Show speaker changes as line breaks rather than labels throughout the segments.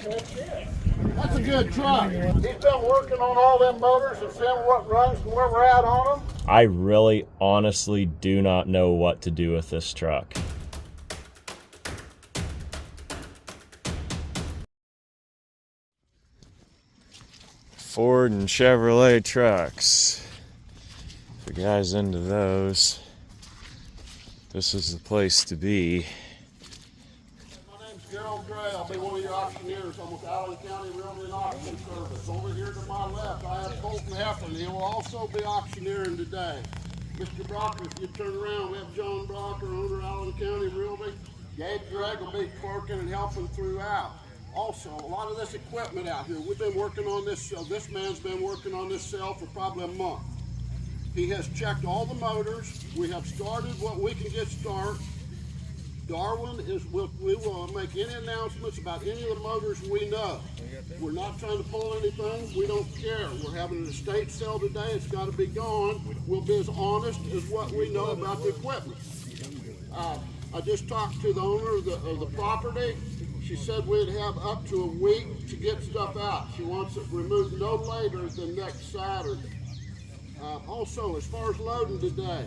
That's a good truck. He's been working on all them motors and seeing what runs and where we're at on them.
I really, honestly do not know what to do with this truck. Ford and Chevrolet trucks. If the guy's into those, this is the place to be.
My name's Gerald Gray. I'll be one of your auctioneers on the Allen County Realty and Auction Service. Over here to my left, I have Colton Heffernan. He will also be auctioneering today. Mr. Brocker, if you turn around, we have John Brocker, owner of Allen County Realty. Gabe Gregg will be clerking and helping throughout. Also, a lot of this equipment out here, we've been working on this, this man's been working on this sale for probably a month. He has checked all the motors. We have started what we can get started. Darwin we will make any announcements about any of the motors we know. We're not trying to pull anything. We don't care. We're having an estate sale today. It's got to be gone. We'll be as honest as what we know about the equipment. I just talked to the owner of the property. She said we'd have up to a week to get stuff out. She wants it removed no later than next Saturday. Also, as far as loading today,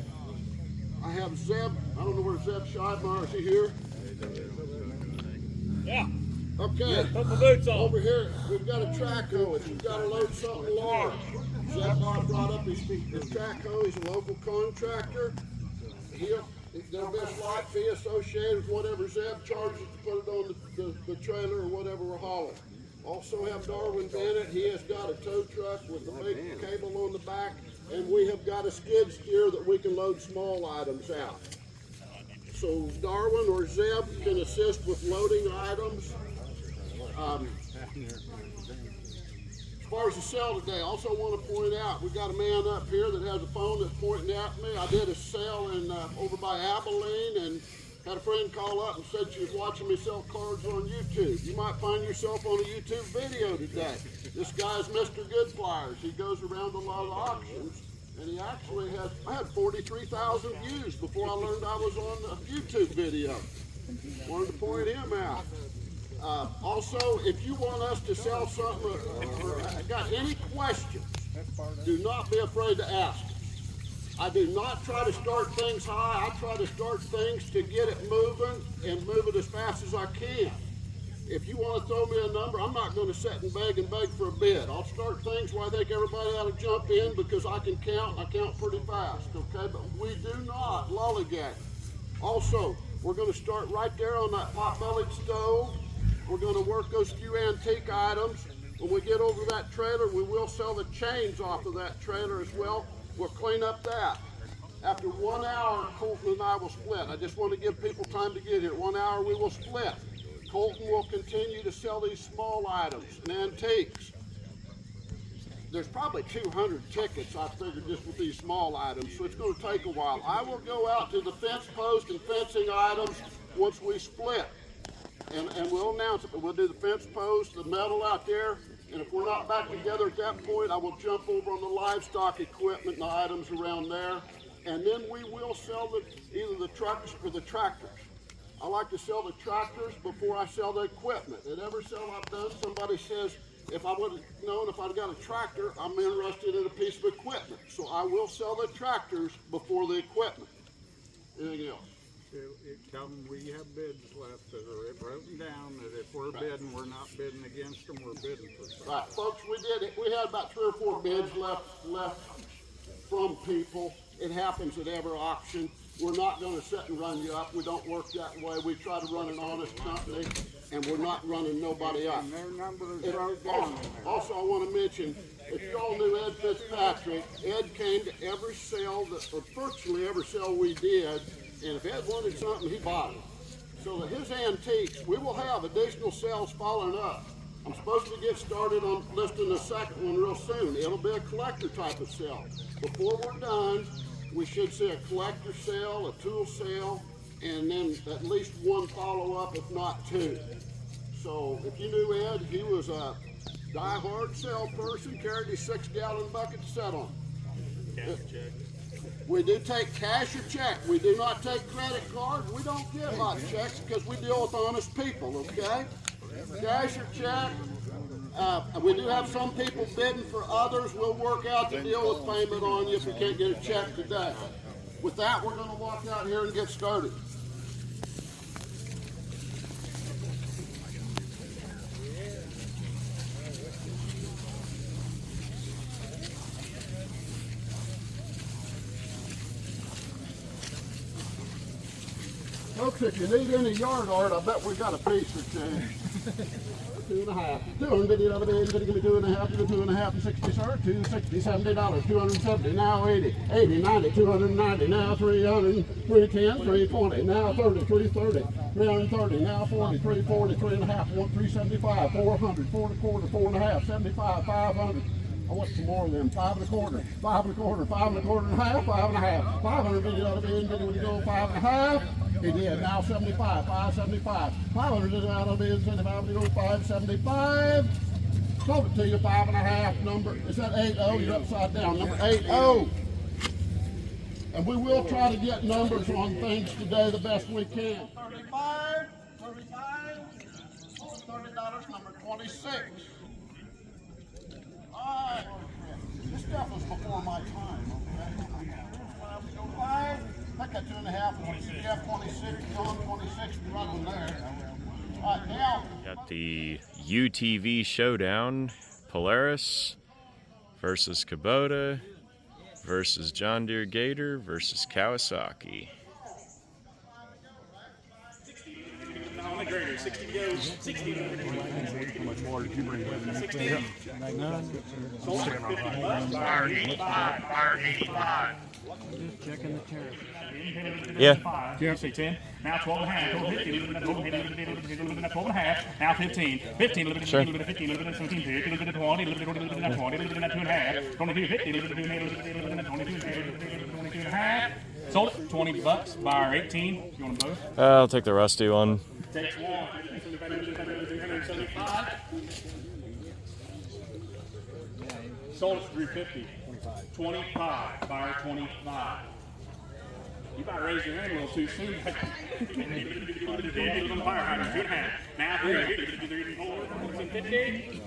I have Zeb. I don't know where Zeb Scheidmeier is. He here?
Yeah.
Okay.
Yeah, put my boots on.
Over here, we've got a track hoe. If you've got to load something large, Zeb brought up his track hoe. He's a local contractor. There'll be a slight fee associated with whatever Zeb charges to put it on the trailer or whatever we're hauling. Also have Darwin Bennett. He has got a tow truck with a big cable on the back, and we have got a skid steer that we can load small items out. So Darwin or Zeb can assist with loading items. As far as the sale today, I also want to point out, we've got a man up here that has a phone that's pointing at me. I did a sale over by Abilene and had a friend call up and said she was watching me sell cards on YouTube. You might find yourself on a YouTube video today. This guy's Mr. Goodpliers. He goes around a lot of auctions, and he actually I had 43,000 views before I learned I was on a YouTube video. Wanted to point him out. Also, if you want us to sell something or got any questions, do not be afraid to ask. I do not try to start things high. I try to start things to get it moving and move it as fast as I can. If you want to throw me a number, I'm not going to sit and beg for a bid. I'll start things where I think everybody ought to jump in because I can count. I count pretty fast, okay? But we do not lollygag. Also, we're going to start right there on that pot-bellied stove. We're going to work those few antique items. When we get over that trailer, we will sell the chains off of that trailer as well. We'll clean up that. After 1 hour, Colton and I will split. I just want to give people time to get here. 1 hour, we will split. Colton will continue to sell these small items and antiques. There's probably 200 tickets, I figured, just with these small items, so it's going to take a while. I will go out to the fence post and fencing items once we split. And we'll announce it, but we'll do the fence post, the metal out there, and if we're not back together at that point, I will jump over on the livestock equipment and the items around there, and then we will sell either the trucks or the tractors. I like to sell the tractors before I sell the equipment. At every sale I've done, somebody says, if I would have known if I'd got a tractor, I'm interested in a piece of equipment. So I will sell the tractors before the equipment. Anything else?
Tell them we have bids left that are written down that if we're bidding, we're not bidding against them, we're bidding for something.
Right, folks, we had about 3 or 4 bids left from people. It happens at every auction. We're not going to sit and run you up. We don't work that way. We try to run an honest company, and we're not running nobody up.
And their number is wrote down in there.
Also, I want to mention, if you all knew Ed Fitzpatrick, Ed came to every sale, or virtually every sale we did, and if Ed wanted something, he bought it. So that his antiques, we will have additional sales following up. I'm supposed to get started on listing the second one real soon. It'll be a collector type of sale. Before we're done, we should see a collector sale, a tool sale, and then at least 1 follow-up, if not 2. So if you knew Ed, he was a die-hard salesperson, carried his 6-gallon bucket to set on. We do take cash or check. We do not take credit cards. We don't give out checks because we deal with honest people, okay? cash or check. We do have some people bidding for others. We'll work out the deal with payment on you if we can't get a check today. With that, we're going to walk out here and get started. Folks, if you need any yard art, I bet we got a piece or two. 2.5. 250, give me 2.5, give me 2.5 and 60, sir. 260, $70, 270, now 80, 80, 90, 290, now 300, 310, 320, now 30, 330, 330, now 40, 340, 3.5, 375, 400, 4 1/4, 4.5, 75, 500. I want some more of them. 5 1/4, 5 1/4, 5 1/4.5, 5 1/2, 500 when you go 5 1/2. He did. Now 75, 575. 500 is out of his 75 when you go 575. Sold it to you 5 1/2 number. Is that 80? You're upside down. Number 80. And we will try to get numbers on things today the best we can. 35, 35, $30, number 26. Alright, this stuff was before my time, okay? 5, I got 2.5, Jeff 26, John 26, we're running there. Alright, now.
Got the UTV showdown, Polaris versus Kubota versus John Deere Gator versus Kawasaki.
60 goes, 60. How much more did you bring with you? 60. None. Fire 85. Fire 85. Just checking the tariff.
Yeah.
Yeah. Say 10. Now 12 and a half. 12 and a half. Now 15. 15. A little bit. 15. A little bit. 17. A little bit. 20. A little bit. 20. A little bit. 2 and a half. 22. 50. A little bit. 22. 22 and a half. Sold it. $20. Buyer 18. You want them both?
I'll take the rusty one.
Takes one. 375. Sold it 350. 25. Buyer 25. You might raise your hand a little too soon. 2.5. Now 350.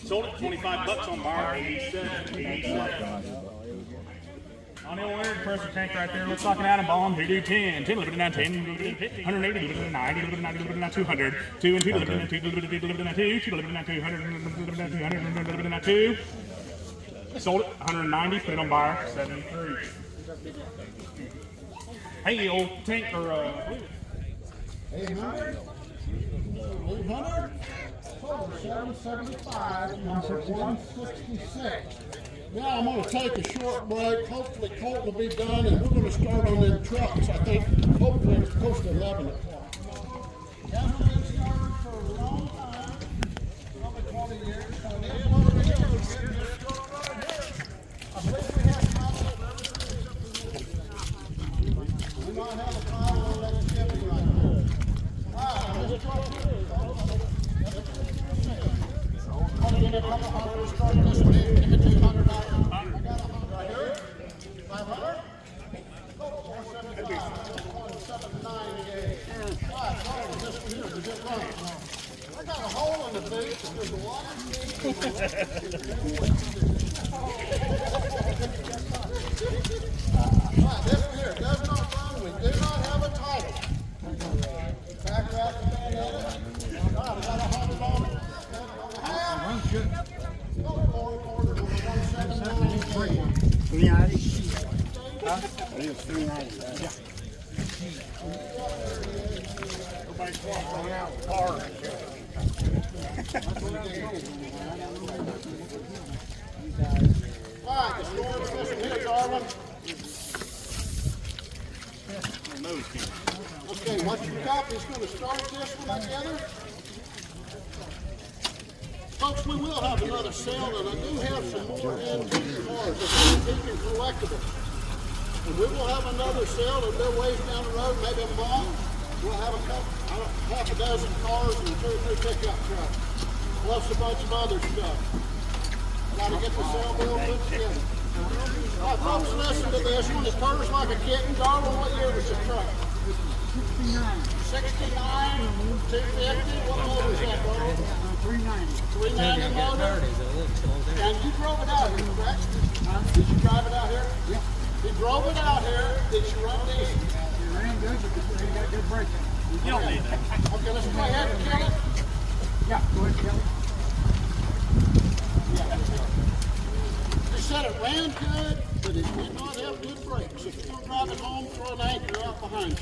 Sold it 25 on buyer 87. On the old pressure tank right there, looks like an atom bomb. Here do 10, 10, a little bit down 10, 180, a little bit 90, a little bit 90, a little bit down 200, 2 and 2, a little bit down 2, a little bit down 2, 2, a little bit down 200, a little bit down 200, a little bit down 2. Sold it 190, put it on buyer 73. Hey, old tank or
800. 800. Total 775. Number 166. Now I'm going to take a short break. Hopefully Colt will be done, and we're going to start on them trucks. I think hopefully it's close to 11 o'clock. Hasn't been started for a long time, probably 20 years. So it is what it is. I believe we have title of everything except for we might have a title on that Chevy right there. All right, this truck here. I'm going to give it a couple hundred. Start this one in. Give me $200. I got 100 right here. 500. 475. 179. All right, this one here. Does it run? I got a hole in the boot. There's the water. All right, this one here does not run. We do not have a title. Back out the band of it. All right, I got 100 on it. Run good.
390. Huh? It is 390. Yeah. Everybody's going out hard.
All right, the storm system here, darling. Okay, once your copy is going to start this one together. Folks, we will have another sale, and I do have some more antique cars, antique and collectible. And we will have another sale, and they're ways down the road, maybe a month. We'll have a couple, half a dozen cars and 2 or 3 pickup trucks, plus a bunch of other stuff. Got to get the sale bill put together. All right, folks, listen to this one. It purrs like a kitten. Darwin, what year was the truck?
69.
69, 250. What motor is that, bro?
390.
390 motor. And you drove it out here, correct? Did you drive it out here?
Yeah.
He drove it out here. Did you run these?
It ran good, but it got good braking.
You don't need that.
Okay, let's go ahead and kill it.
Yeah, go ahead, Kelly.
They said it ran good, but it did not have good brakes. If you're going to drive it home, throw an anchor out behind you.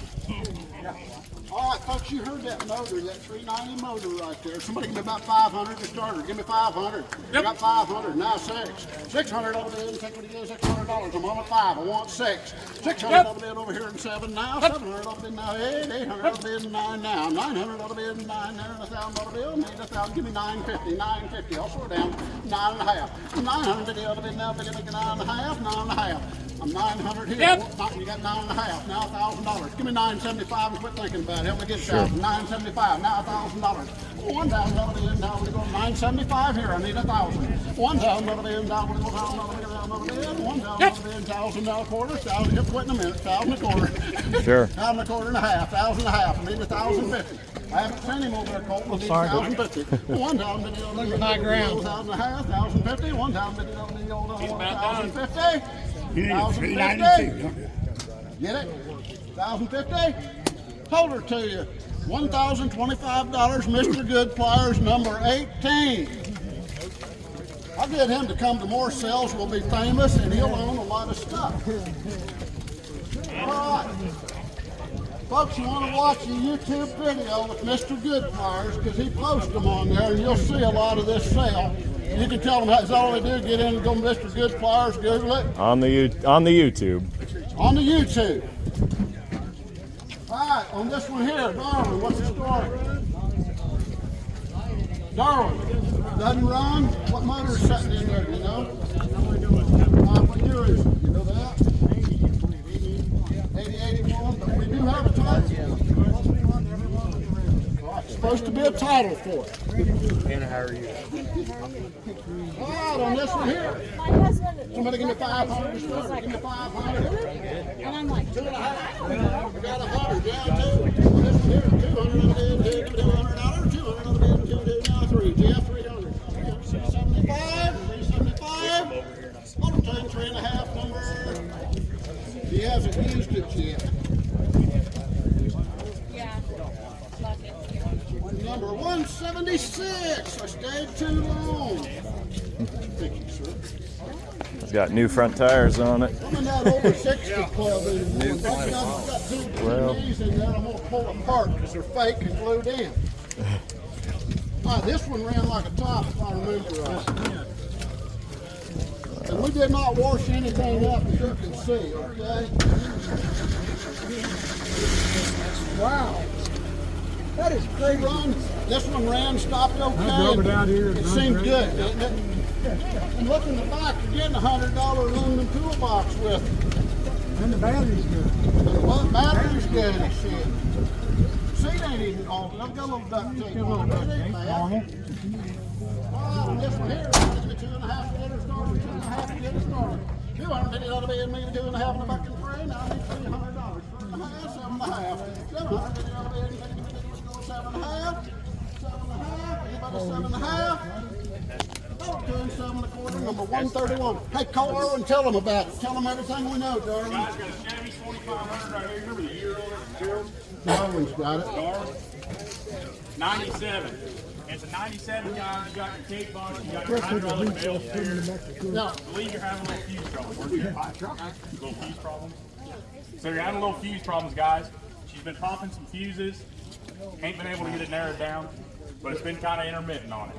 All right, folks, you heard that motor, that 390 motor right there. Somebody give me about 500 to starter. Give me 500. You got 500. Now 600 over there. Take what it is, $600. I'm on at 5. I want 6. 600 over there over here in 7 now. 700 over there now 8. 800 over there in 9 now. 900 over there in 9 there. And 1,000 over there. Need 1,000. Give me 950. 950. I'll slow it down. 9.5. 900 over there now. But give me 9.5. 9.5. I'm 900 here.
Yep.
You got 9.5. Now $1,000. Give me 975 and quit thinking about it. Help me get 1,000. 975. Now $1,000. $1,000 now we go 975 here. I need 1,000. $1,000 now we go $1,000 $1,000 now a quarter. 1,000. Just wait a minute. 1,000 a quarter.
Sure.
1,000 a quarter and a half. 1,000 and a half. I need 1,050. I haven't seen him over there, Colt. I need 1,050. 1,000.
Look at my ground.
1,000 and a half. 1,050. 1,000. 1,050.
392.
Get it? 1,050? Hold her to you. $1,025, Mr. Goodpliers, number 18. I'll get him to come to more sales. We'll be famous, and he'll own a lot of stuff. All right. Folks, you want to watch a YouTube video with Mr. Goodpliers, because he posts them on there, and you'll see a lot of this sale. You can tell them that's all they do. Get in and go Mr. Goodpliers, Google it.
On the YouTube.
On the YouTube. All right, on this one here, Darwin, what's the story? Darwin, doesn't run? What motor's sitting in there, you know? What year is it? You know that? 80, 81, but we do have a title. It's supposed to be a title for it.
And how are you?
All right, on this one here.
My husband.
Somebody give me 500 to start. Give me 500.
And I'm like,
2.5. We got 100 down too. This one here, 200 of it in, $200, 200 of it in, 200 now 3. Jeff, 300. 375, 375. Hold it to 3.5 number. He hasn't used it yet.
yeah. Love it.
Number 176. I stayed too long. Thank you, sir.
It's got new front tires on it.
I'm in that over 60 club anymore. I've got two knees in there I'm going to pull apart because they're fake and glued in. This one ran like a top, if I remember right. And we did not wash anything up, as you can see, okay? Wow. That is crazy. This one ran, stopped okay.
I drove it out here.
It seemed good, didn't it? And look in the back, you're getting a $100 aluminum toolbox with it.
And the battery's good.
Well, battery's good as shit. Seat ain't even off. I've got a little duct tape on it. It ain't bad. Wow, this one here, give me 2.5 to get her started. 2.5 to get her started. 250 ought to be in me, 2.5 in the bucket and free. Now I need $300. 3.5, 7.5. 750 ought to be in me, 7.5. 7.5. Anybody 7.5? Doing 7 1/4, number 131. Hey, call her and tell them about it. Tell them everything we know, darling.
Guys got a Chevy 2500 right here. Remember the year on it?
Darwin's got it.
Darwin. 97. It's a 97, guys. You got your tape box, you got your hydraulic belt here.
Now,
I believe you're having a little fuse trouble. Little fuse problems. So you're having a little fuse problems, guys. She's been popping some fuses. Ain't been able to get it narrowed down, but it's been kind of intermittent on it.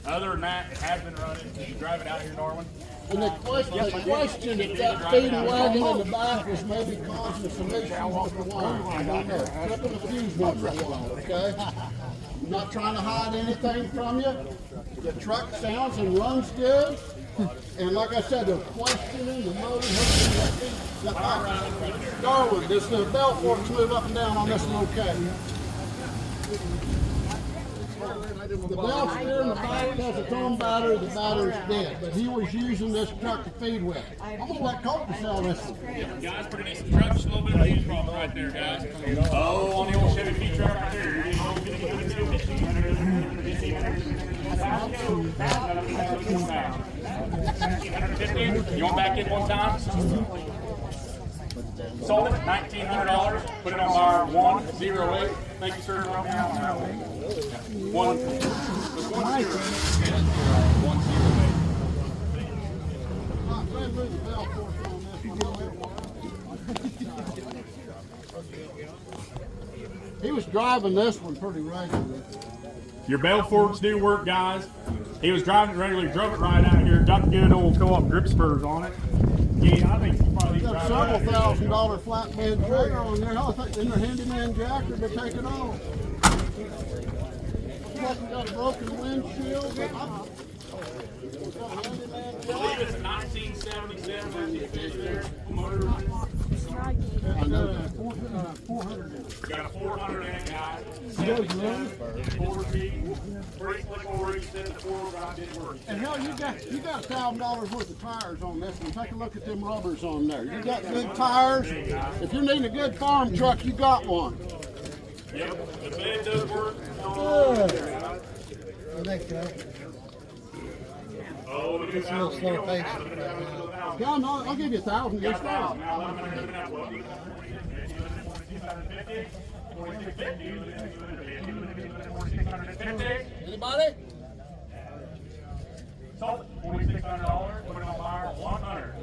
Other than that, it has been running. Did you drive it out here, Darwin?
and the question if that feed wagon in the back was maybe causing some issues with the wire. I don't know. Flipping the fuse once in a while, okay? I'm not trying to hide anything from you. The truck sounds and runs good. And like I said, they're questioning the motor. Darwin, does the bell forks move up and down on this one okay? The bell steer in the back has its own battery, the battery's dead. But he was using this truck to feed with. I'm going to let Colt sell this one.
Guys, pretty decent truck. Just a little bit of a fuse problem right there, guys. Oh, on the old Chevy Going back in one time? Sold it, $1,900. Put it on bar 108. Thank you, sir. One. There's 108.
He was driving this one pretty regularly.
Your bell forks do work, guys. He was driving it regularly, drove it right out here, got the good old co-op grip spurs on it. Yeah, I think he probably
Got several $1,000 flatbed trailer on there. I think in their handyman jacker to take it off. Got a broken windshield.
I believe it's a 1977 there. Motor.
I know that. 400.
Got a 400 in it, guys. 4 feet. Pretty slick over it. Said the 4-wheel didn't work.
And hell, you got $1,000 worth of tires on this one. Take a look at them rubbers on there. You got good tires. If you're needing a good farm truck, you got one.
Yep, the bed does work. Oh, look at that.
Slow pace.
Yeah, no, I'll give you 1,000. Just stop. Anybody?
Sold it, $4,600. Put it on fire, 100.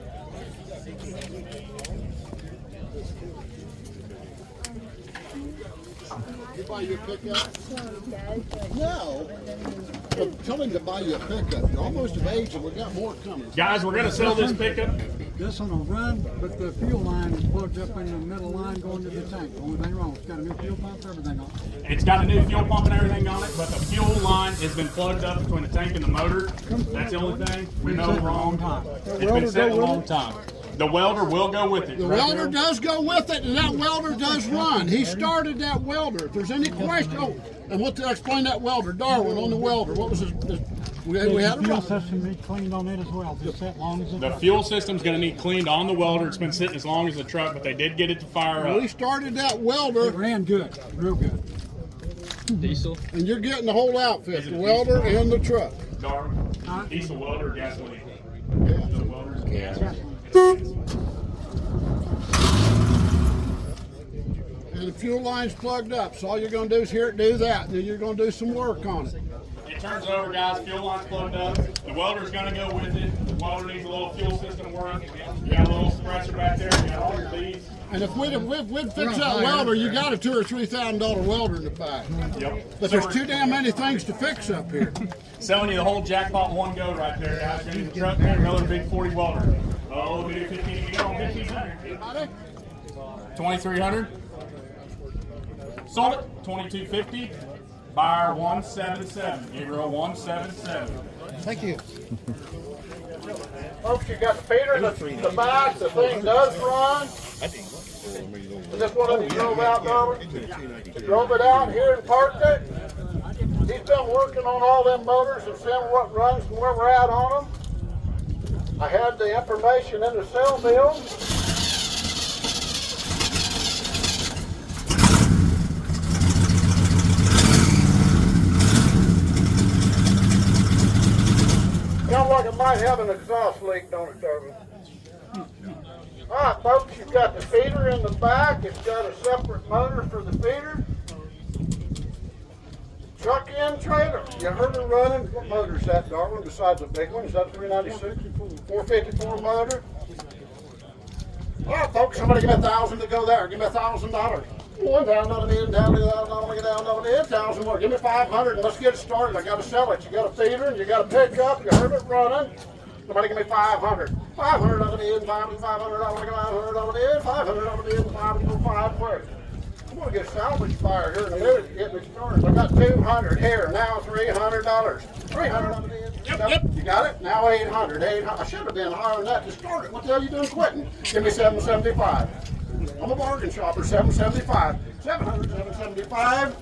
You buy your pickup? No. But tell him to buy you a pickup. You're almost of age and we got more coming.
Guys, we're gonna sell this pickup.
This one will run, but the fuel line is plugged up in the middle line going to the tank. Only thing wrong, it's got a new fuel pump, everything on it.
It's got a new fuel pump and everything on it, but the fuel line has been plugged up between the tank and the motor. That's the only thing. We know wrong. It's been set a long time. The welder will go with it.
The welder does go with it, and that welder does run. He started that welder. If there's any question, and what to explain that welder, Darwin on the welder. What was his? We had a
fuel system needs cleaned on it as well. Just that long as
the fuel system's going to need cleaned on the welder. It's been sitting as long as the truck, but they did get it to fire up.
We started that welder.
It ran good, real good.
Diesel.
And you're getting the whole outfit, the welder and the truck.
Darwin, diesel welder, gasoline.
Yeah.
The welder's gasoline.
And the fuel line's plugged up, so all you're going to do is hear it do that, and then you're going to do some work on it.
It turns over, guys. Fuel line's plugged up. The welder's going to go with it. The welder needs a little fuel system work. You got a little compressor back there. You got all your leads.
And if we'd fix that welder, you got a $2,000 or $3,000 welder in the back.
Yep.
But there's too damn many things to fix up here.
Selling you the whole jackpot in one go right there, guys. You're going to need the truck and another big 40 welder. Oh, we do 15. We go on 1,500. 2,300. Sold it. 2,250. Buyer 177. Gabriel 177.
Thank you.
Folks, you got the feeder in the back. The thing does run. Is this one of you drove out, Darwin? Drove it out here and parked it. He's been working on all them motors and seeing what runs and where we're at on them. I had the information in the cell bill. Sounds like it might have an exhaust leak, don't it, Darwin? Alright, folks, you've got the feeder in the back. It's got a separate motor for the feeder. Truck in trailer. You heard it running. What motor is that, Darwin, besides the big one? Is that a 396? 454 motor? Alright, folks, somebody give me $1,000 to go there. Give me $1,000. One down, another in, down, another get down, another in, 1,000 more. Give me 500 and let's get it started. I gotta sell it. You got a feeder and you got a pickup. You heard it running. Somebody give me 500. 500 out of the in, 500 out of the in, 500 out of the in, 5 where? I'm gonna get a salvage fire here in a minute to get me started. I got 200 here, now $300. 300 out of the in. Yep. You got it? Now 800. I should have been higher than that to start it. What the hell are you doing quitting? Give me 775. I'm a bargain shopper, 775. 700, 775.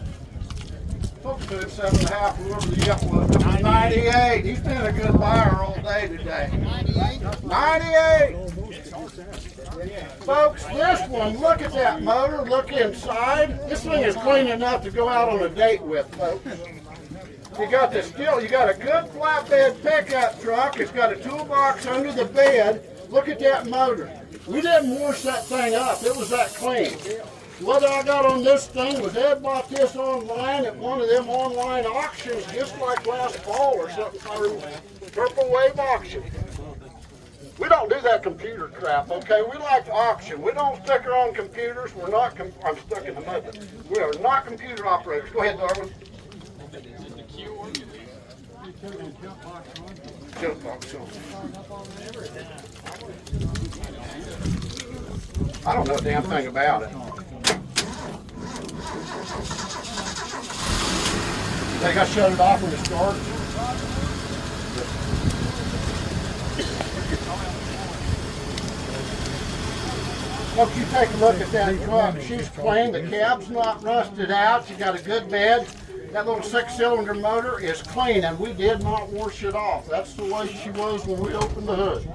Folks do 7.5, whoever you got one. 98. He's been a good buyer all day today. 98. Folks, this one, look at that motor, look inside. This thing is clean enough to go out on a date with, folks. You got a good flatbed pickup truck. It's got a toolbox under the bed. Look at that motor. We didn't wash that thing up. It was that clean. What I got on this thing was Ed bought this online at one of them online auctions just like last fall or something, Purple Wave auction. We don't do that computer crap, okay? We like to auction. We don't stick around computers. We're not, I'm stuck in the mud. We are not computer operators. Go ahead, Darwin. Jump box on. I don't know a damn thing about it. I think I shut it off when it started. Look, you take a look at that truck. She's clean. The cab's not rusted out. She got a good bed. That little 6-cylinder motor is clean, and we did not wash it off. That's the way she was when we opened the hood.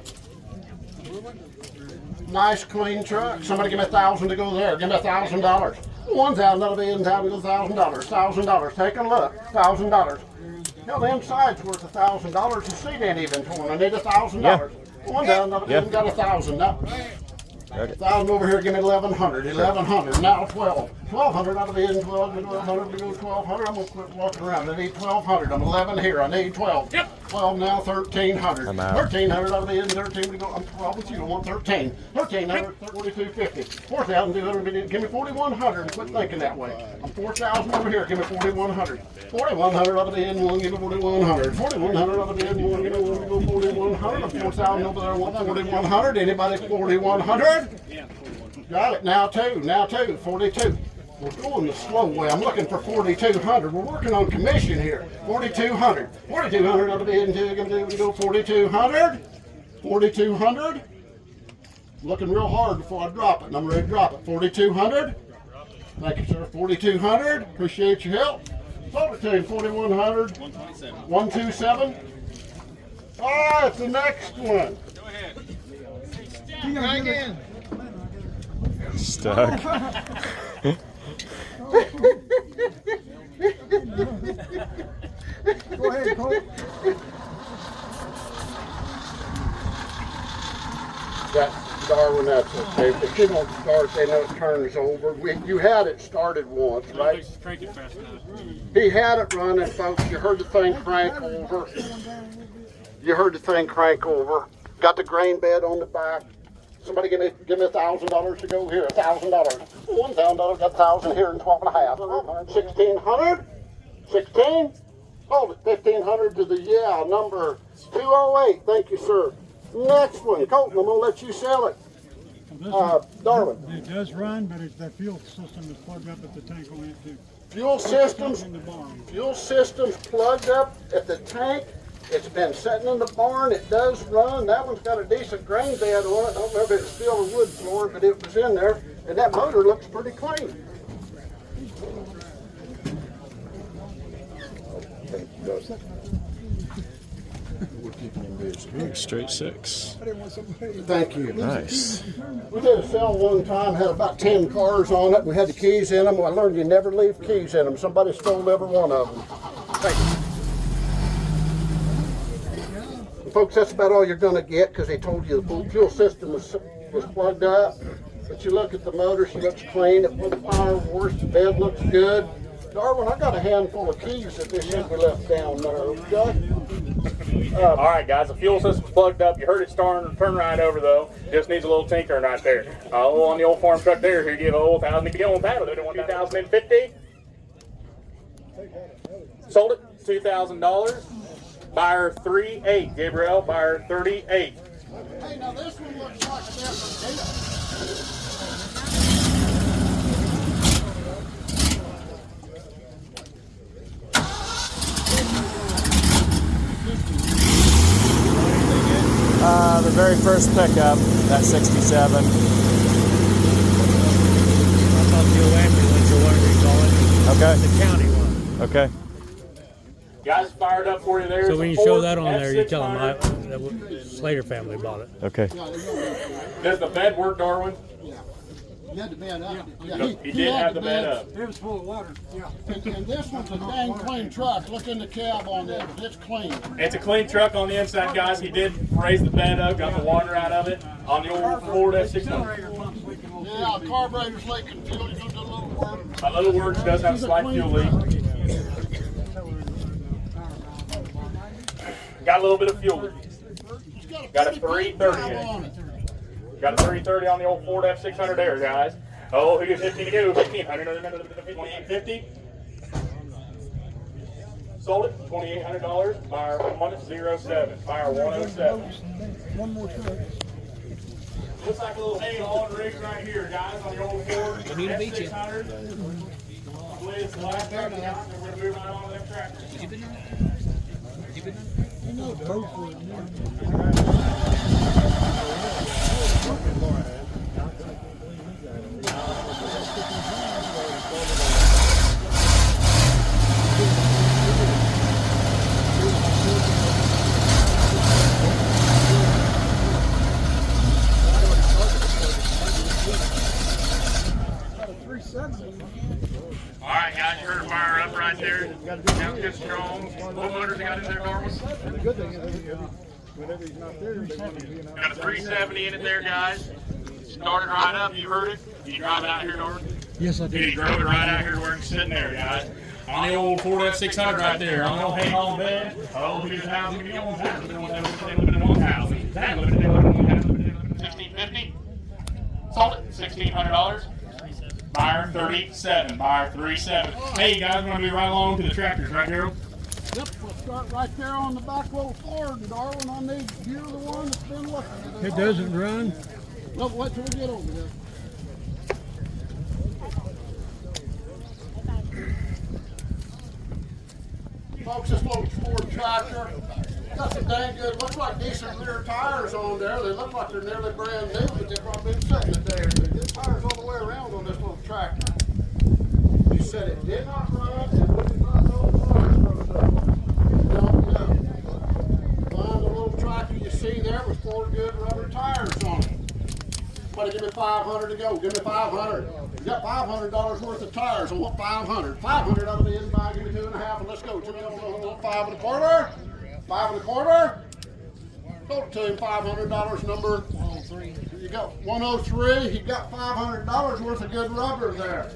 Nice, clean truck. Somebody give me $1,000 to go there. Give me $1,000. $1,000, that'll be in town to go $1,000. $1,000. Take a look. $1,000. Hell, the inside's worth $1,000. The seat ain't even torn. I need $1,000.
Yeah.
$1,000, that'll be got $1,000. Now,
Okay.
1,000 over here, give me 1,100. 1,100. Now 12. 1,200 ought to be in 12. 1,200 to go 1,200. I'm gonna quit walking around. I need 1,200. I'm 11 here. I need 12. Yep. 12 now. 1,300.
I'm out.
1,300 ought to be in 13 to go. I'm 12 with you. I want 13. 1,300. 4,250. 4,200. Give me 4,100. And quit thinking that way. I'm 4,000 over here. Give me 4,100. 4,100 ought to be in one. Give me 4,100. 4,100 ought to be in one. Give me one. To go 4,100. I'm 4,000 over there. I want 4,100. Anybody 4,100? Got it. Now two. Now two. 42. We're going the slow way. I'm looking for 4,200. We're working on commission here. 4,200. 4,200 ought to be in two. We go 4,200. 4,200. Looking real hard before I drop it. And I'm ready to drop it. 4,200. Thank you, sir. 4,200. Appreciate your help. Sold it to him. 4,100. 127. All right, the next one.
Try again.
Stuck.
Go ahead, Cole.
That's Darwin, that's okay. If you don't start, they know it turns over. You had it started once, right?
Crank it fast enough.
He had it running, folks. You heard the thing crank over. You heard the thing crank over. Got the grain bed on the back. Somebody give me $1,000 to go here. $1,000. $1,000. Got 1,000 here and 12 and a half. 1,600. 16. Hold it. 1,500 to the number 208. Thank you, sir. Next one, Colton. I'm gonna let you sell it. Darwin.
It does run, but it's that fuel system is plugged up at the tank on it too.
Fuel systems.
In the barn.
Fuel systems plugged up at the tank. It's been sitting in the barn. It does run. That one's got a decent grain bed on it. I don't know if it's steel or wood floor, but it was in there. And that motor looks pretty clean.
Straight 6.
Thank you.
Nice.
We did a sale one time, had about 10 cars on it. We had the keys in them. I learned you never leave keys in them. Somebody stole every one of them. Thank you. Folks, that's about all you're going to get because they told you the fuel system was plugged up. But you look at the motor, she looks clean. It wasn't power washed. The bed looks good. Darwin, I got a handful of keys that this should be left down there, okay?
All right, guys, the fuel system's plugged up. You heard it starting to turn right over, though. Just needs a little tinkering right there. On the old farm truck there, here, give a little 1,000 to get on paddle. They don't want 2,050. Sold it, $2,000. Buyer 38, Gabriel, buyer 38.
Hey, now this one looks like a different deal.
The very first pickup, that 67.
I thought the ambulance or whatever you call it.
Okay.
The county one.
Okay.
Guys, fired up for you there.
So when you show that on there, you tell them Slater family bought it.
Okay.
Does the bed work, Darwin?
You had the bed up. Yeah,
He did
had
have the bed up.
It was full of water, yeah.
And this one's a dang clean truck. Look in the cab on it. It's clean.
It's a clean truck on the inside, guys. He did raise the bed up, got the water out of it on the old Ford F600.
Accelerator pump's leaking a little.
Yeah, carburetor's leaking fuel. You do a little work.
A little works does have a slight fuel leak. Got a little bit of fuel leak.
It's
Got a
30
330 in it.
on it.
Got a 330 on the old Ford F600 there, guys. Oh, who gets 15 to go? 1550. Sold it, $2,800. Buyer 107. Buyer 107.
One more truck.
Looks like a little hay on rig right here, guys, on the old Ford F600. I believe it's the last truck out, and we're going to move right on to them tractors. All right, guys, you heard a fire up right there. Sounds good, strong. What motors you got in there, Norman?
And the good thing is, whenever he's not there, they want to be in
Got a 370 in it there, guys. Started right up. You heard it. You drive it out here, Norman?
Yes, I
He
did.
drove it right out here to where it's sitting there, guys. On the old Ford F600 right there. On the old hay haul bed. Oh, here's how it's going to be on that. Living in 1,000. That living in 1,650. Sold it. $1,600. Buyer 37. Buyer 37. Hey, you guys, we're going to be right along to the tractors, right, Daryl?
Yep, we'll start right there on the back row Ford, Darwin. I need you're the one that's been looking at
It doesn't run.
No, wait till we get over there. Folks, this little Ford tractor got some dang good, looks like decent rear tires on there. They look like they're nearly brand new, but they've probably been sitting a day or two. Good tires all the way around on this little tractor. You said it did not run, and we did not know the tires broke up. Don't know. Find the little tractor you see there with 4 good rubber tires on it. Somebody give me 500 to go. Give me 500. You got $500 worth of tires. I want 500. 500 out of the inside. Give me 2.5, and let's go. 5 1/4. 5 1/4. Sold it to him. $500 number. 103. Here you go. 103. He got $500 worth of good rubber there.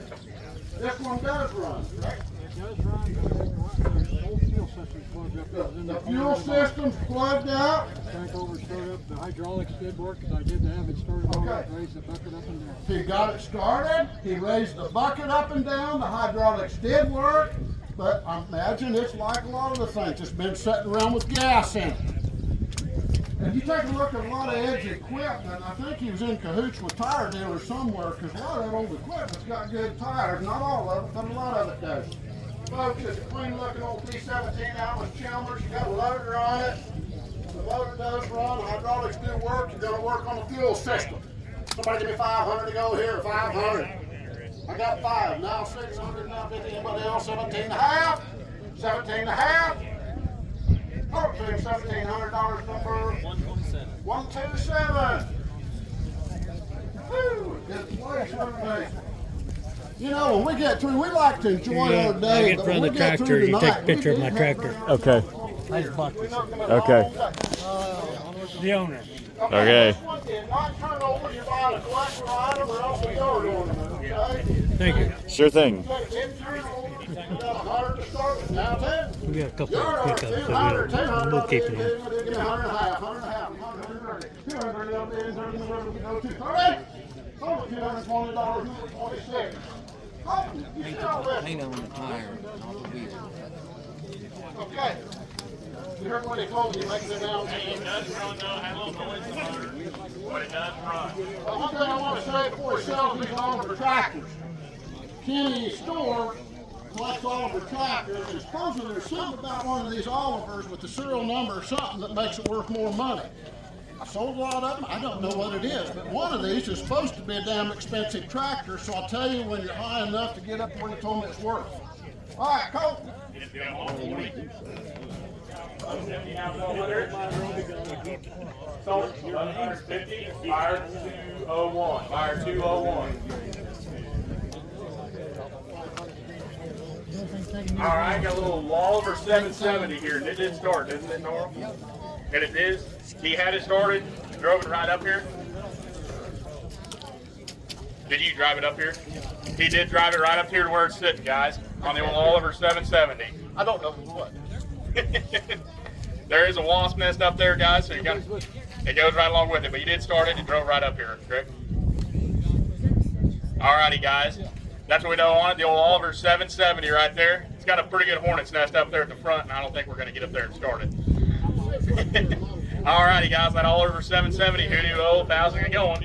This one does run, right?
It does run, but the whole fuel system's plugged up.
The fuel system's plugged out.
Tank over started up. The hydraulics did work, because I did have it started on
Okay.
it, raised the bucket up and down.
He got it started. He raised the bucket up and down. The hydraulics did work, but I imagine it's like a lot of the things. It's been sitting around with gas in it. And you take a look at a lot of Ed's equipment, I think he was in cahoots with tire dealers somewhere, because a lot of that old equipment's got good tires. Not all of it, but a lot of it does. Folks, it's a clean looking old P17 out with Chalmers. You got a loader on it. The motor does run, the hydraulics do work. You're gonna work on the fuel system. Somebody give me 500 to go here, 500. I got 5, now 600, now 50, anybody else, 17.5? 17.5? Oh, $1,700 number. 127. 127. Woo, good place, everybody. You know, when we get through, we like to enjoy our day.
I get in front of the tractor, you take a picture of my tractor.
Okay. Okay.
The owner.
Okay.
This one did not turn over. You're buying a collector item or else a yard ornament, okay?
Thank you.
Sure thing.
You got 100 to start with, now 10.
We got a couple
Yard
of
order,
pickups,
200,
so we'll keep them.
Give me 100.5, 100.5, 130. 230 on the end, 30 in the river, we go to 30. Sold it $220, number 26. Oh, you sell this.
Paint on the tire, not the wheel.
Okay. You heard what he told you, making it down.
It does run, though. Had a little noise in the motor, but it does run.
Well, one thing I want to say before we sell these Oliver tractors, Kenny's store collects Oliver tractors, and supposedly there's something about one of these Olivers with the serial number or something that makes it worth more money. I sold a lot of them. I don't know what it is, but one of these is supposed to be a damn expensive tractor, so I'll tell you when you're high enough to get up where you told me it's worth. All right, Colt.
Sold it, 1150, buyer 201, buyer 201. All right, got a little Lolliver 770 here. It did start, isn't it, Nora? And it is. He had it started, drove it right up here. Did you drive it up here? He did drive it right up here to where it's sitting, guys, on the old Lolliver 770. I don't know what. There is a wasp nest up there, guys, so you got it goes right along with it, but you did start it and drove right up here, correct? Alrighty, guys. That's what we know on it, the old Oliver 770 right there. It's got a pretty good hornet's nest up there at the front, and I don't think we're going to get up there and start it. Alrighty, guys, that Oliver 770, Hoodoo 1000 and going.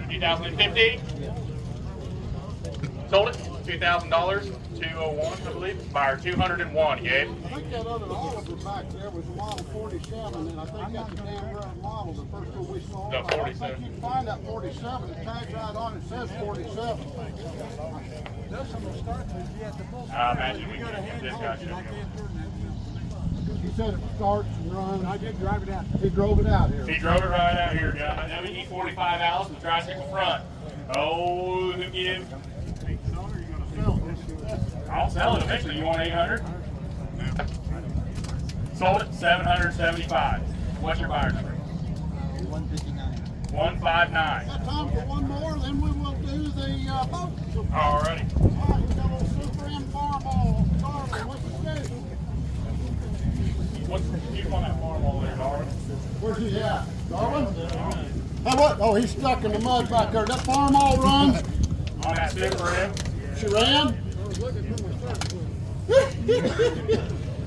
2050. Sold it, $2,000. 201, I believe. Buyer 201, Gabe.
I think that other Oliver back there was a model 47, and I think that's a damn rare model, the first one we saw.
The 47.
I think you can find that 47, the tag right on it says 47.
I imagine we can get this guy.
He said it starts and runs. I did drive it out. He drove it out here.
He drove it right out here, guys. WE45 Alice with tricycle front. Oh, who gives? I'll sell it eventually. You want 800? Sold it 775. What's your buyer number?
159.
159.
Got time for one more, then we will do the boats.
Alrighty.
All right, we got a little Super M farm ball. Darwin, what's the schedule?
You want that farm over there, Darwin?
Where's he at? Darwin? Hey, what? Oh, he's stuck in the mud back there. That farm all runs?
On that Super M?
She ran?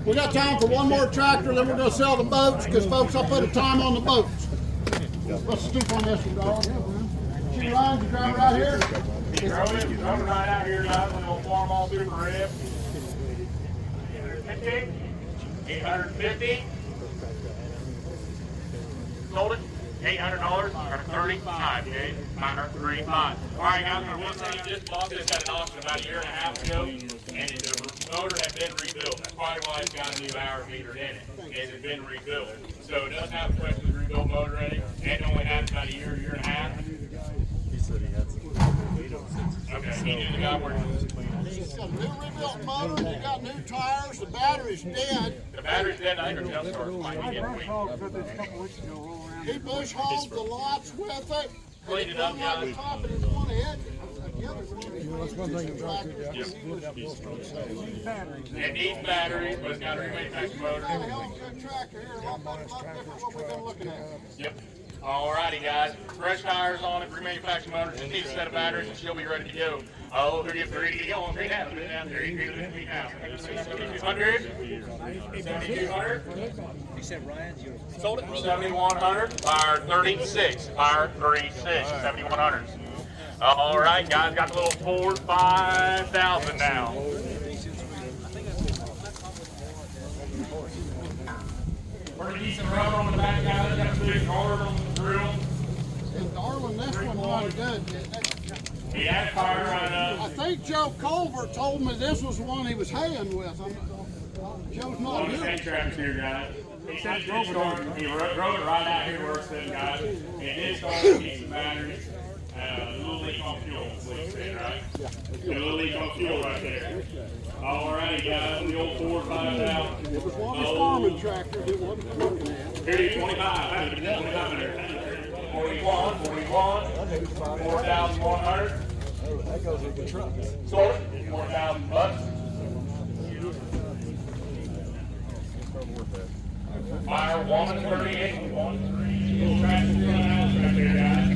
We got time for one more tractor, then we're going to sell the boats, because folks, I put a time on the boats. Let's stoop on this one, dog. She runs, you drive right here?
He drove it right out here, guys, with a little farm all Super M. 850. Sold it. $800 or 35, okay? Minor 35. All right, guys, I will say you just bought this at an auction about a year and a half ago, and the motor had been rebuilt. That's probably why it's got a new hour meter in it. It has been rebuilt. So it doesn't have a question of rebuilt motor in it. And it only had about a year and a half.
He said he had some.
Okay, he knew the guy working.
It's got a new rebuilt motor, you got new tires, the battery's dead.
The battery's dead, I think the jump starts might be getting weak.
He bush hauled the lots with it.
Cleaned it up, guys.
The top of his one head.
It needs batteries, but it's got a remanufactured motor.
Good tractor here, a lot different what we've been looking at.
Yep. Alrighty, guys. Fresh tires on it, remanufactured motor. Just needs a set of batteries, and she'll be ready to go. Oh, who gets ready to go on 3 now? 3 now. 3 now. 7,200. 7,200.
He said Ryan's yours.
Sold it for 7,100. Buyer 36. Buyer 36. 7,100. All right, guys. Got the little Ford 5,000 now. Pretty decent rubber on the back, guys. Got a big hard on the grill.
And Darwin, this one was good.
He had fire right up.
I think Joe Culver told me this was the one he was haying with. Joe's not
On the
here.
tank tracks here, guys. He drove it right out here where it's sitting, guys. And it started to need some batteries. A little leak on fuel, right? A little leak on fuel right there. Alrighty, guys, the old Ford 5,000.
It was one of his farming tractors. It wasn't looking at.
Here you 25. 41, 4,100.
That goes with the truck.
Sold it, $4,000. Buyer 138. 138. Tractor running out right there, guys.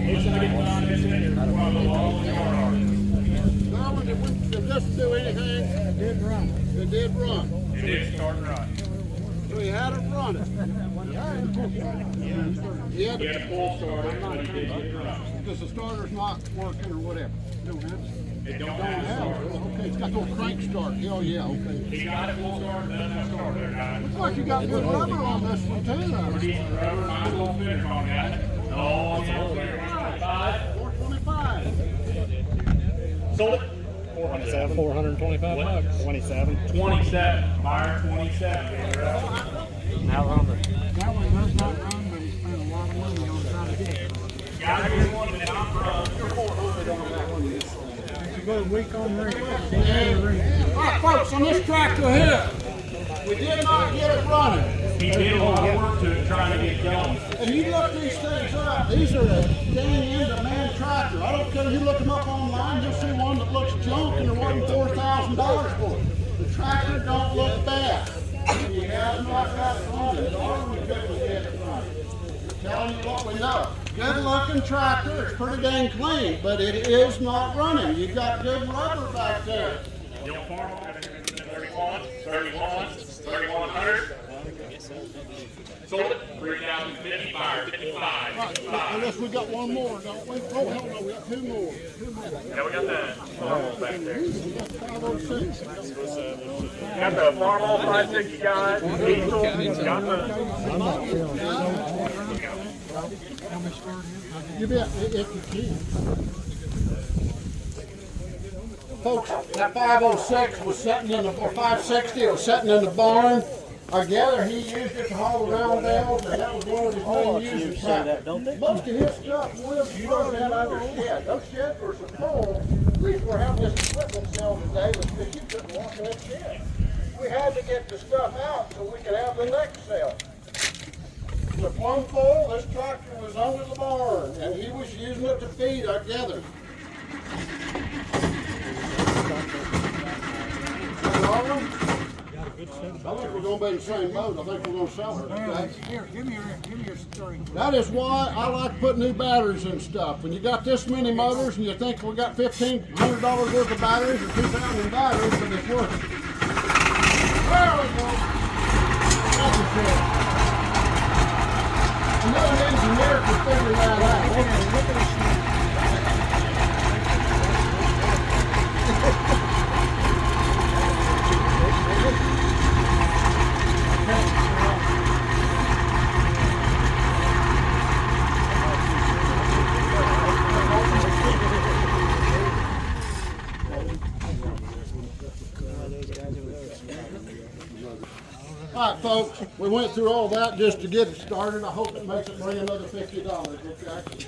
Looks like it's on this end. One of the long yard.
Darwin, did this do anything?
It did run.
It did run.
It did start running.
So he had it running. He had
He had a full starter, but he did get running.
because the starter's not working or whatever. Don't have it.
It don't
Don't
have a
have
starter.
it. Okay, it's got a little crank start. Hell yeah, okay.
He got it full starter, doesn't have a starter, guys.
Looks like you got good rubber on this one too, though.
Pretty rubber, nice little finish on that. Oh, yeah, 425.
425.
Sold it. 400.
425 bucks.
27. 27. Buyer 27.
Now on the
That one does not run, but he spent a lot of money on trying to get it.
Guys, here's one that I'm from.
400 on that one.
If you go a week on ring,
All right, folks, on this tractor here, we did not get it running.
He did a lot of work to it trying to get going.
And you look these things up, these are a dang in-demand tractor. I don't care if you look them up online, you'll see one that looks junk and they're wanting $4,000 for it. The tractor don't look bad. He has not got it running. All we could was get it running. Telling you what we know. Good looking tractor, it's pretty dang clean, but it is not running. You got good rubber back there.
The old farm, 31, 31, 3100. Sold it, 3,050, buyer 55.
Unless we got one more, don't we? Oh, hell no, we got two more.
Yeah, we got that farm back there.
We got 506.
Got the Farmall 560 guys, diesel, got the...
You bet, if you can. Folks, that 506 was sitting in the, or 560 was sitting in the barn. I gather he used it to haul the round bales, and that was one of his main uses. Most of his stuff was stored down under the shed. Those sheds were so full. The reason we're having this equipment sale today was because you couldn't walk in that shed. We had to get the stuff out so we could have the next sale. The plumb full, this tractor was under the barn, and he was using it to feed, I gather. I think we're going to be in the same boat. I think we're going to sell her. Okay?
Here, give me your story.
That is why I like to put new batteries in stuff. When you got this many motors and you think we got $1,500 worth of batteries or 2,000 batteries, but it's worth it. There we go. That's a good. No engineer can figure that out. Look at this. All right, folks, we went through all that just to get it started. I hope it makes it bring another $50, okay?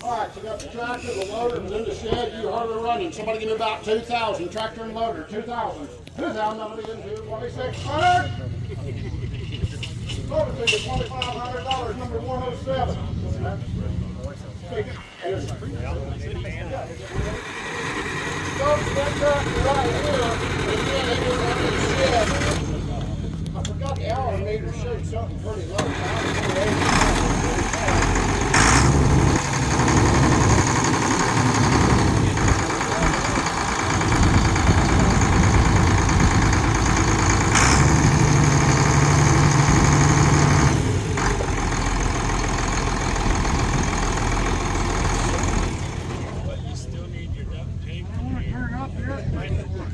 All right, so got the tractor, the loader, was in the shed. You hardly running. Somebody give me about 2,000. Tractor and loader, 2,000. 2,000, I'm going to get into 2,600. Loader figure, $2,500, number 107. Folks, that tractor right here, again, it was under the shed. I forgot the hour meter showed something pretty low.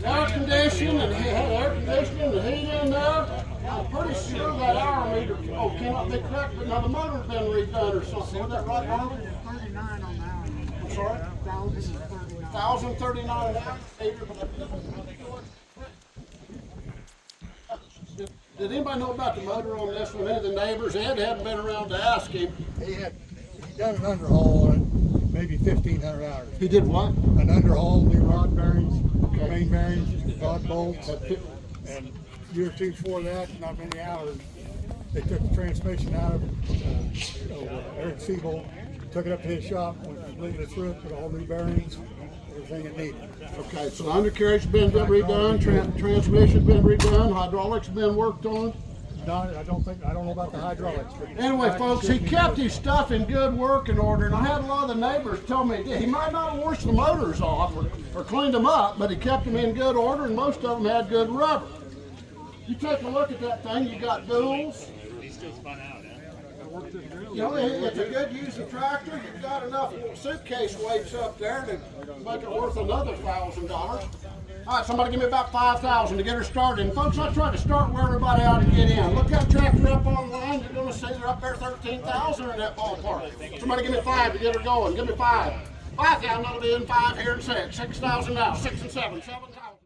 Air conditioning and heat in there. I'm pretty sure that hour meter cannot be correct, but now the motor's been redone or something. Is that right, Mark?
1,039 on the hour.
I'm sorry?
1,039.
1,039 an hour. Did anybody know about the motor on this one? Any of the neighbors? Ed hadn't been around to ask him.
He done an underhaul on it, maybe 1,500 hours.
He did what?
An underhaul, new rod bearings, main bearings, rod bolts, and year or two before that, not many hours, they took the transmission out of Eric Siebold, took it up to his shop, went completely through it, put all new bearings, everything it needed.
Okay, so the undercarriage has been redone, transmission's been redone, hydraulics have been worked on.
No, I don't know about the hydraulics. But
Anyway, folks, he kept his stuff in good working order, and I had a lot of the neighbors tell me he might not have washed the motors off or cleaned them up, but he kept them in good order, and most of them had good rubber. You take a look at that thing, you got duals. You know, it's a good use of tractor. You've got enough suitcase weights up there to make it worth another $1,000. All right, somebody give me about 5,000 to get her started. And folks, I tried to start where everybody ought to get in. Look that tractor up online. You're going to see they're up there 13,000 in that ballpark. Somebody give me 5 to get her going. Give me 5. 5,000, that'll be in 5 here and 6. 6,000 now, 6 and 7, 7,000.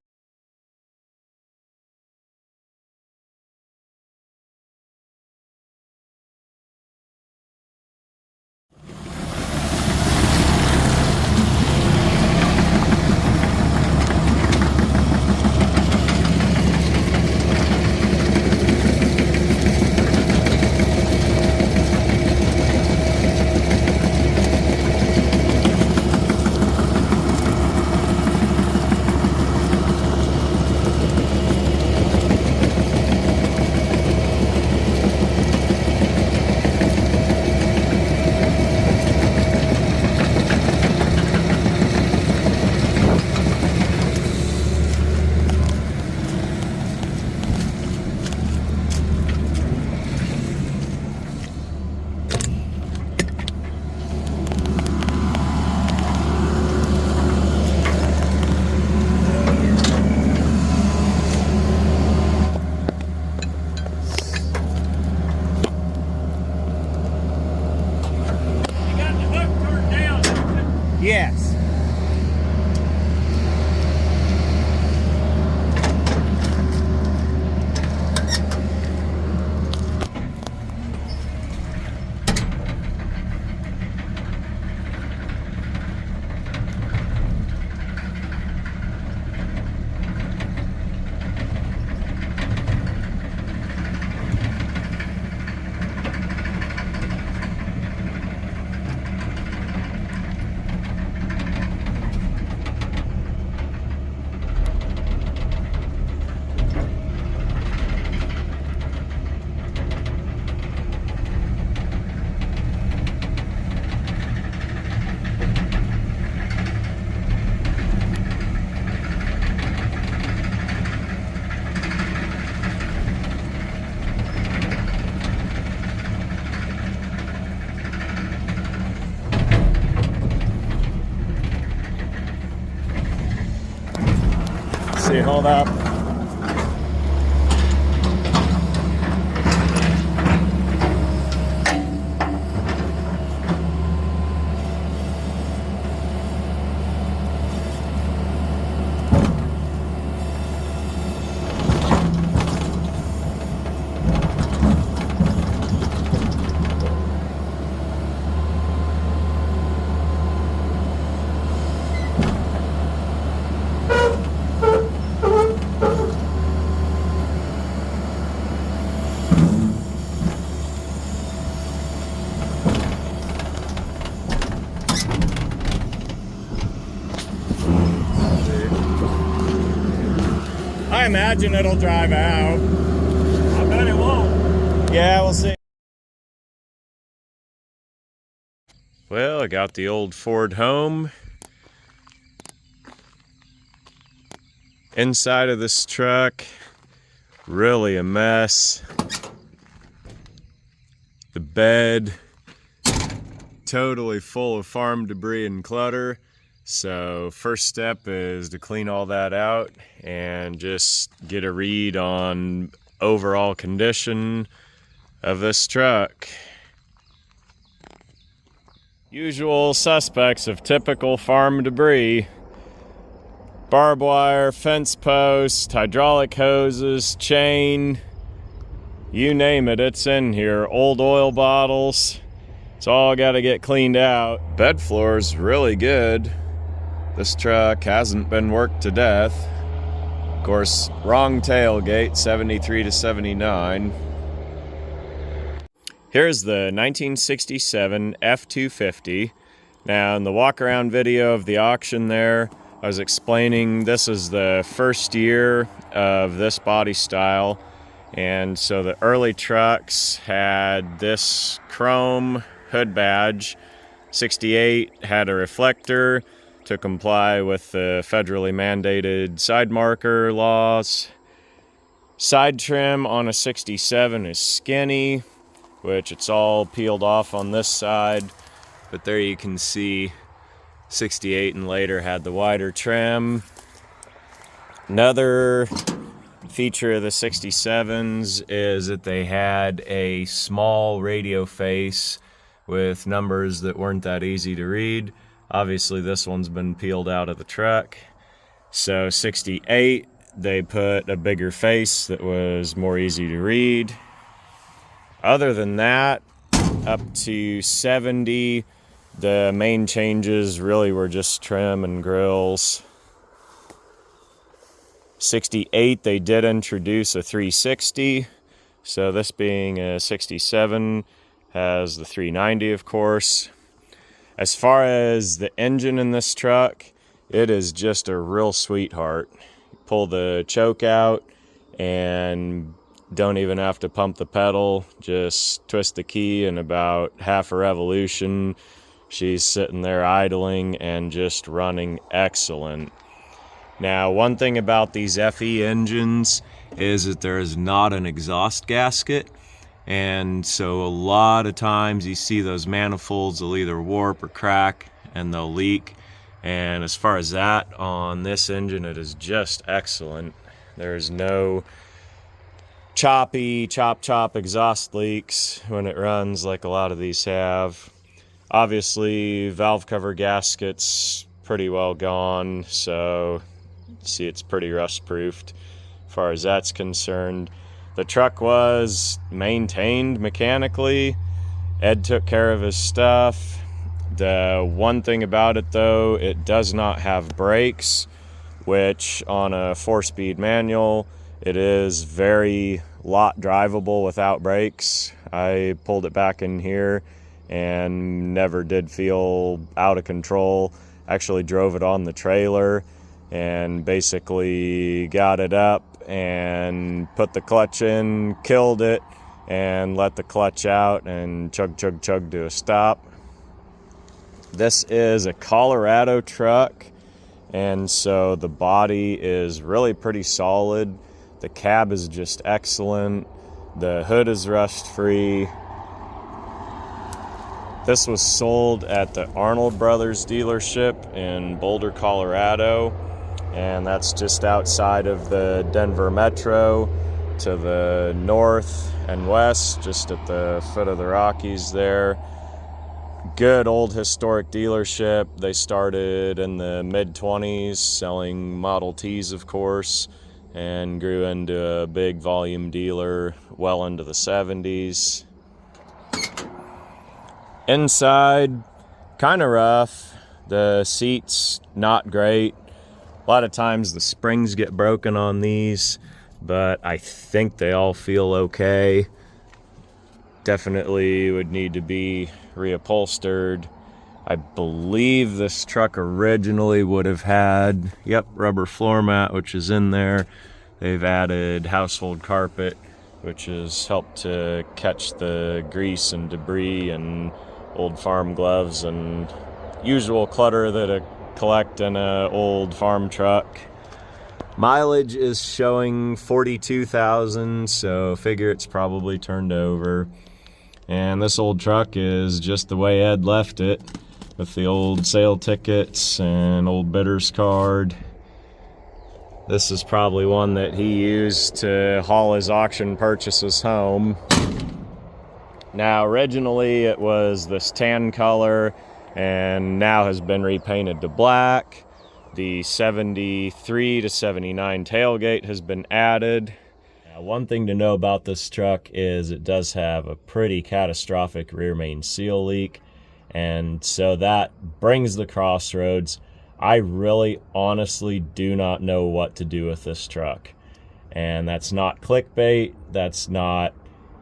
Yes.
See, hold up. I imagine it'll drive out.
I bet it won't.
Yeah, we'll see. Well, I got the old Ford home. Inside of this truck, really a mess. The bed, totally full of farm debris and clutter. So first step is to clean all that out and just get a read on overall condition of this truck. Usual suspects of typical farm debris: barbed wire, fence posts, hydraulic hoses, chain, you name it, it's in here. Old oil bottles. It's all got to get cleaned out. Bed floor's really good. This truck hasn't been worked to death. Of course, wrong tailgate, 73 to 79. Here's the 1967 F-250. Now, in the walk-around video of the auction there, I was explaining this is the first year of this body style. And so the early trucks had this chrome hood badge. 68 had a reflector to comply with the federally mandated side marker laws. Side trim on a 67 is skinny, which it's all peeled off on this side. But there you can see 68 and later had the wider trim. Another feature of the 67s is that they had a small radio face with numbers that weren't that easy to read. Obviously this one's been peeled out of the truck. So 68, they put a bigger face that was more easy to read. Other than that, up to 70, the main changes really were just trim and grills. 68, they did introduce a 360. So this being a 67, has the 390, of course. As far as the engine in this truck, it is just a real sweetheart. Pull the choke out and don't even have to pump the pedal. Just twist the key in about half a revolution. She's sitting there idling and just running excellent. Now, one thing about these FE engines is that there is not an exhaust gasket. And so a lot of times you see those manifolds, they'll either warp or crack and they'll leak. And as far as that, on this engine, it is just excellent. There's no choppy, chop exhaust leaks when it runs like a lot of these have. Obviously, valve cover gasket's pretty well gone, so you see it's pretty rust-proofed as far as that's concerned. The truck was maintained mechanically. Ed took care of his stuff. The one thing about it though, it does not have brakes, which on a 4-speed manual, it is very lot drivable without brakes. I pulled it back in here and never did feel out of control. Actually drove it on the trailer and basically got it up and put the clutch in, killed it, and let the clutch out and chug to a stop. This is a Colorado truck, and so the body is really pretty solid. The cab is just excellent. The hood is rust-free. This was sold at the Arnold Brothers dealership in Boulder, Colorado. And that's just outside of the Denver Metro to the north and west, just at the foot of the Rockies there. Good old historic dealership. They started in the mid-20s selling Model Ts, of course, and grew into a big volume dealer well into the 70s. Inside, kind of rough. The seats, not great. A lot of times the springs get broken on these, but I think they all feel okay. Definitely would need to be reupholstered. I believe this truck originally would have had, rubber floor mat, which is in there. They've added household carpet, which has helped to catch the grease and debris and old farm gloves and usual clutter that collect in an old farm truck. Mileage is showing 42,000, so figure it's probably turned over. And this old truck is just the way Ed left it, with the old sale tickets and old bidder's card. This is probably one that he used to haul his auction purchases home. Now, originally it was this tan color and now has been repainted to black. The 73 to 79 tailgate has been added. Now, one thing to know about this truck is it does have a pretty catastrophic rear main seal leak, and so that brings the crossroads. I really honestly do not know what to do with this truck, and that's not clickbait, that's not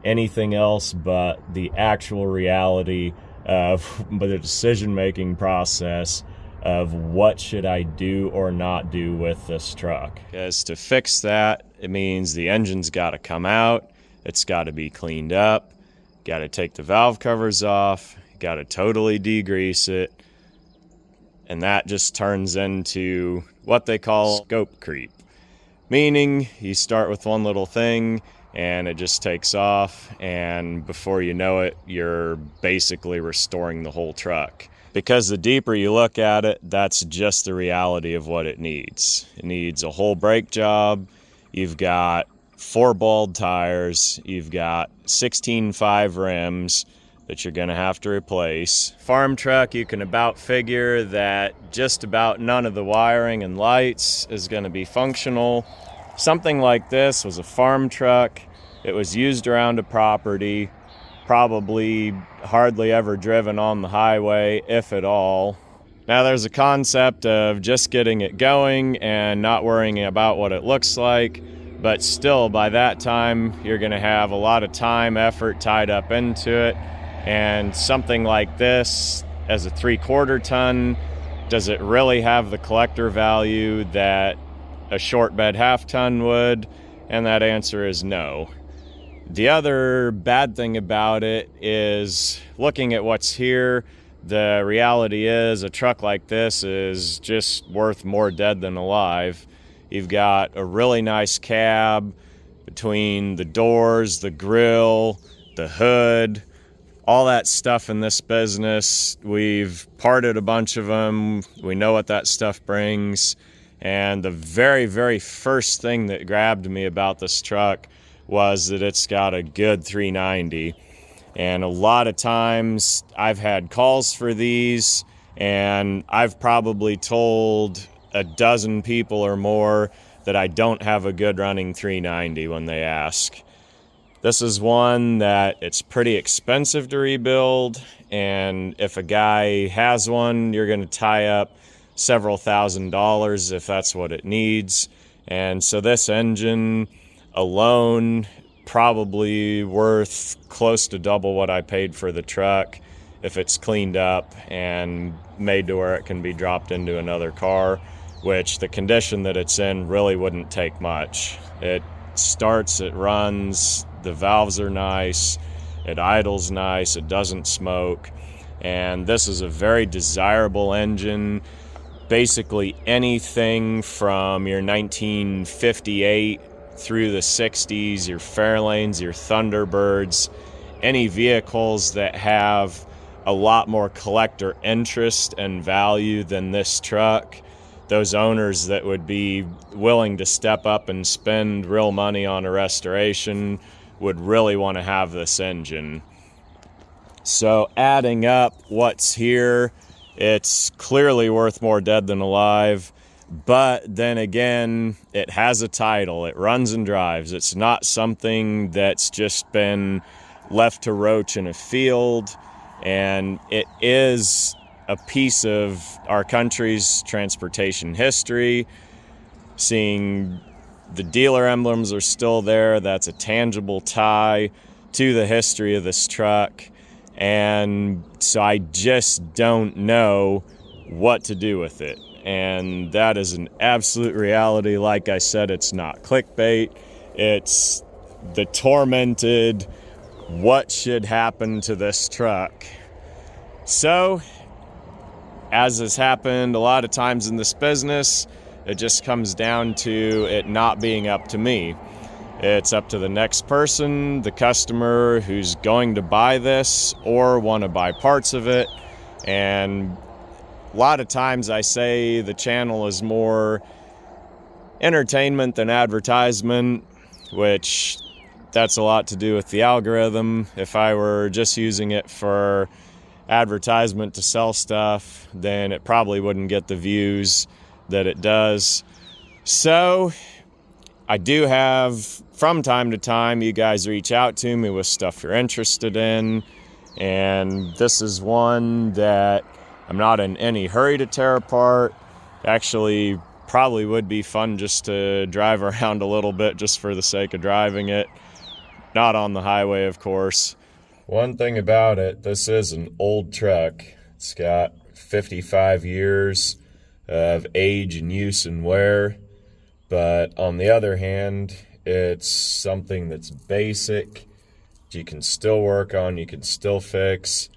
anything else but the actual reality of the decision-making process of what should I do or not do with this truck. Because to fix that, it means the engine's got to come out, it's got to be cleaned up, got to take the valve covers off, got to totally degrease it, and that just turns into what they call scope creep. Meaning, you start with one little thing, and it just takes off, and before you know it, you're basically restoring the whole truck. Because the deeper you look at it, that's just the reality of what it needs. It needs a whole brake job, you've got 4 bald tires, you've got 16.5 rims, that you're going to have to replace. Farm truck, you can about figure that just about none of the wiring and lights is going to be functional. Something like this was a farm truck. It was used around a property, probably hardly ever driven on the highway, if at all. Now there's a concept of just getting it going and not worrying about what it looks like, but still by that time you're going to have a lot of time, effort tied up into it. And something like this, as a 3/4 ton, does it really have the collector value that a short bed 1/2 ton would? And that answer is no. The other bad thing about it is, looking at what's here, the reality is a truck like this is just worth more dead than alive. You've got a really nice cab between the doors, the grill, the hood, all that stuff in this business. We've parted a bunch of them. We know what that stuff brings. And the very, very first thing that grabbed me about this truck was that it's got a good 390. And a lot of times I've had calls for these, and I've probably told a dozen people or more that I don't have a good running 390 when they ask. This is one that it's pretty expensive to rebuild, and if a guy has one, you're going to tie up several $1,000s if that's what it needs. And so this engine alone probably worth close to double what I paid for the truck if it's cleaned up and made to where it can be dropped into another car, which the condition that it's in really wouldn't take much. It starts, it runs, the valves are nice, it idles nice, it doesn't smoke, and this is a very desirable engine. Basically anything from your 1958 through the 60s, your Fairlanes, your Thunderbirds, any vehicles that have a lot more collector interest and value than this truck, those owners that would be willing to step up and spend real money on a restoration would really want to have this engine. So adding up what's here, it's clearly worth more dead than alive. But then again, it has a title, it runs and drives. It's not something that's just been left to roach in a field, and it is a piece of our country's transportation history. Seeing the dealer emblems are still there, that's a tangible tie to the history of this truck. And so I just don't know what to do with it. And that is an absolute reality. Like I said, it's not clickbait. It's the tormented, what should happen to this truck? So, as has happened a lot of times in this business, it just comes down to it not being up to me. It's up to the next person, the customer who's going to buy this or want to buy parts of it. And a lot of times I say the channel is more entertainment than advertisement, which that's a lot to do with the algorithm. If I were just using it for advertisement to sell stuff, then it probably wouldn't get the views that it does. So I do have, from time to time, you guys reach out to me with stuff you're interested in, and this is one that I'm not in any hurry to tear apart. Actually, probably would be fun just to drive around a little bit just for the sake of driving it. Not on the highway, of course. One thing about it, this is an old truck. It's got 55 years of age and use and wear. But on the other hand, it's something that's basic. You can still work on, you can still fix.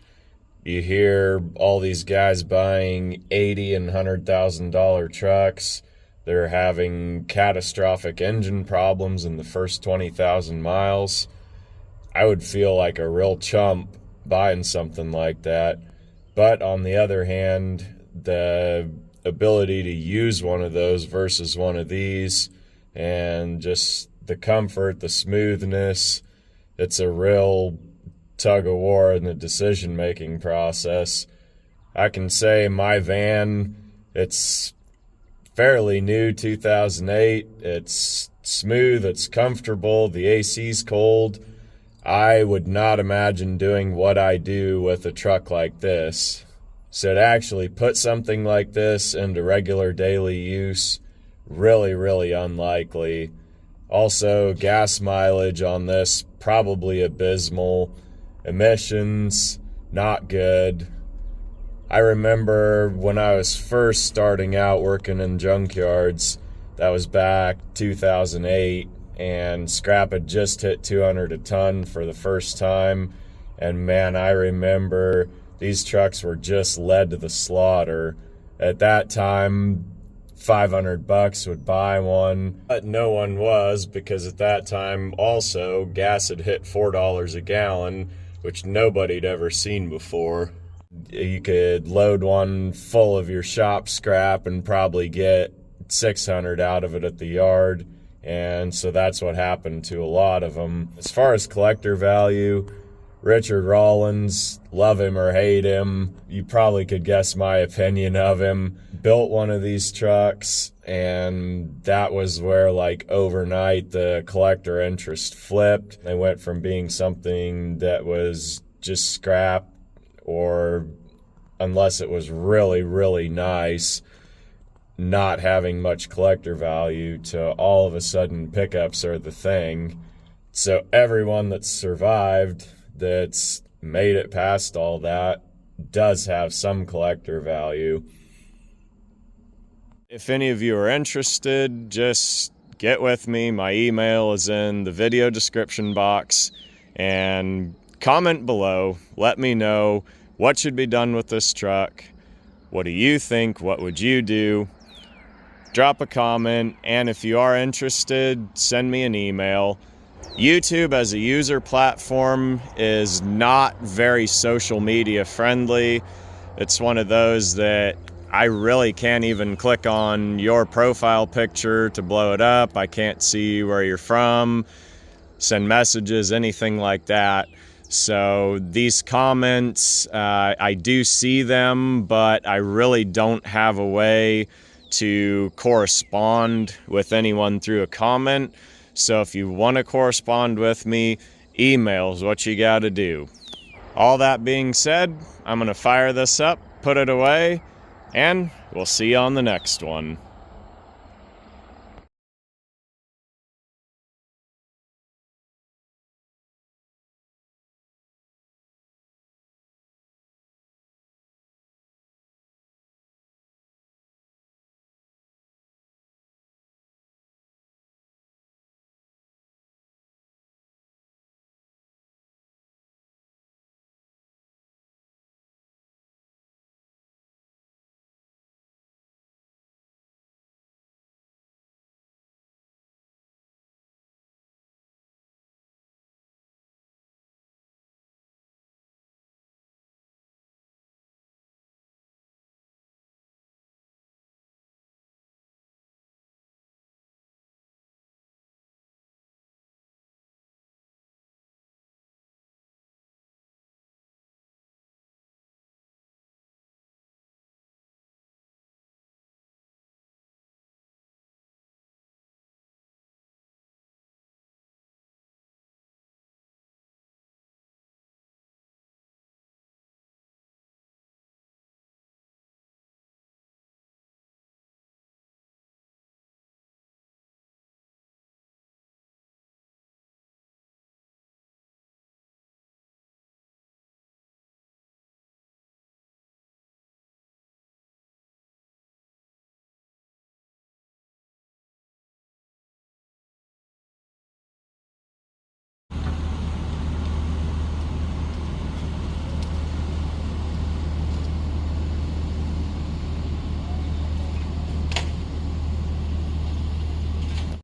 You hear all these guys buying $80,000 and $100,000 trucks. They're having catastrophic engine problems in the first 20,000 miles. I would feel like a real chump buying something like that. But on the other hand, the ability to use one of those versus one of these, and just the comfort, the smoothness, it's a real tug of war in the decision-making process. I can say my van, it's fairly new, 2008. It's smooth, it's comfortable, the AC's cold. I would not imagine doing what I do with a truck like this. So to actually put something like this into regular daily use, really, really unlikely. Also, gas mileage on this, probably abysmal. Emissions, not good. I remember when I was first starting out working in junkyards, that was back 2008, and scrap had just hit 200 a ton for the first time. And man, I remember these trucks were just led to the slaughter. At that time, $500 would buy one, but no one was, because at that time also gas had hit $4 a gallon, which nobody'd ever seen before. You could load one full of your shop scrap and probably get 600 out of it at the yard, and so that's what happened to a lot of them. As far as collector value, Richard Rollins, love him or hate him, you probably could guess my opinion of him, built one of these trucks, and that was where, like, overnight the collector interest flipped. They went from being something that was just scrap, or unless it was really, really nice, not having much collector value, to all of a sudden pickups are the thing. So everyone that's survived, that's made it past all that, does have some collector value. If any of you are interested, just get with me. My email is in the video description box, and comment below. Let me know what should be done with this truck. What do you think? What would you do? Drop a comment, and if you are interested, send me an email. YouTube as a user platform is not very social media friendly. It's one of those that I really can't even click on your profile picture to blow it up. I can't see where you're from, send messages, anything like that. So these comments, I do see them, but I really don't have a way to correspond with anyone through a comment. So if you want to correspond with me, email is what you got to do. All that being said, I'm going to fire this up, put it away, and we'll see you on the next one.